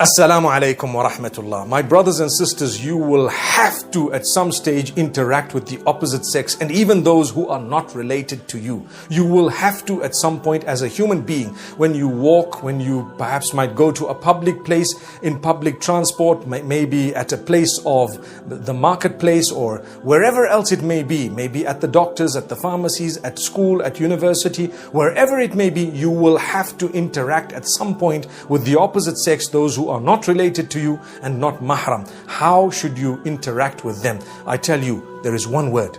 Assalamu alaikum wa rahmatullah. My brothers and sisters, you will have to at some stage interact with the opposite sex and even those who are not related to you. You will have to at some point as a human being, when you walk, when you perhaps might go to a public place, in public transport, maybe at a place of the marketplace or wherever else it may be, maybe at the doctors, at the pharmacies, at school, at university, wherever it may be, you will have to interact at some point with the opposite sex, those who are not related to you and not mahram. How should you interact with them? I tell you, there is one word: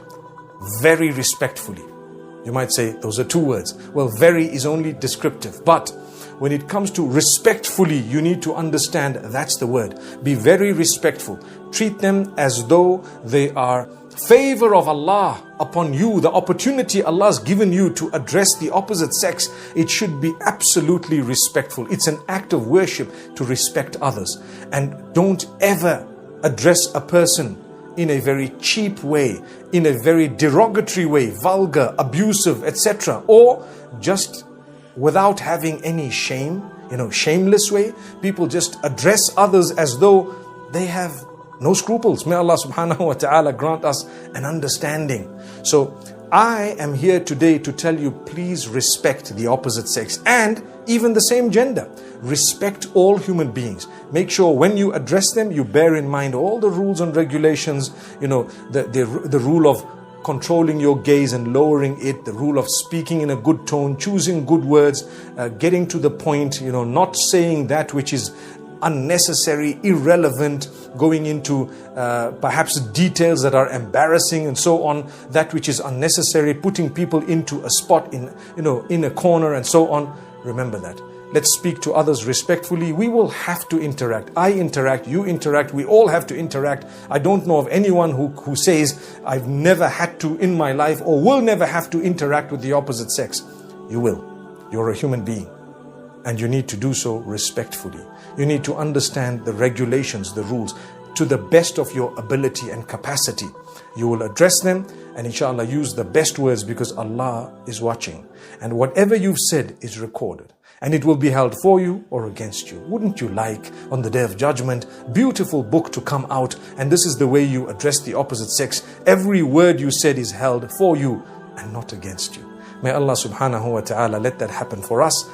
very respectfully. You might say, those are two words. Well, very is only descriptive, but when it comes to respectfully, you need to understand that's the word. Be very respectful. Treat them as though they are favor of Allah upon you, the opportunity Allah has given you to address the opposite sex. It should be absolutely respectful. It's an act of worship to respect others. And don't ever address a person in a very cheap way, in a very derogatory way, vulgar, abusive, etc. Or just without having any shame, shameless way. People just address others as though they have no scruples. May Allah subhanahu wa ta'ala grant us an understanding. So I am here today to tell you, please respect the opposite sex and even the same gender. Respect all human beings. Make sure when you address them, you bear in mind all the rules and regulations, the rule of controlling your gaze and lowering it, the rule of speaking in a good tone, choosing good words, getting to the point, not saying that which is unnecessary, irrelevant, going into perhaps details that are embarrassing and so on, that which is unnecessary, putting people into a spot in a corner and so on. Remember that. Let's speak to others respectfully. We will have to interact. I interact, you interact, we all have to interact. I don't know of anyone who says, I've never had to in my life or will never have to interact with the opposite sex. You will. You're a human being. And you need to do so respectfully. You need to understand the regulations, the rules, to the best of your ability and capacity. You will address them and inshallah use the best words, because Allah is watching. And whatever you've said is recorded. And it will be held for you or against you. Wouldn't you like, on the Day of Judgment, beautiful book to come out, and this is the way you address the opposite sex. Every word you said is held for you and not against you. May Allah subhanahu wa ta'ala let that happen for us.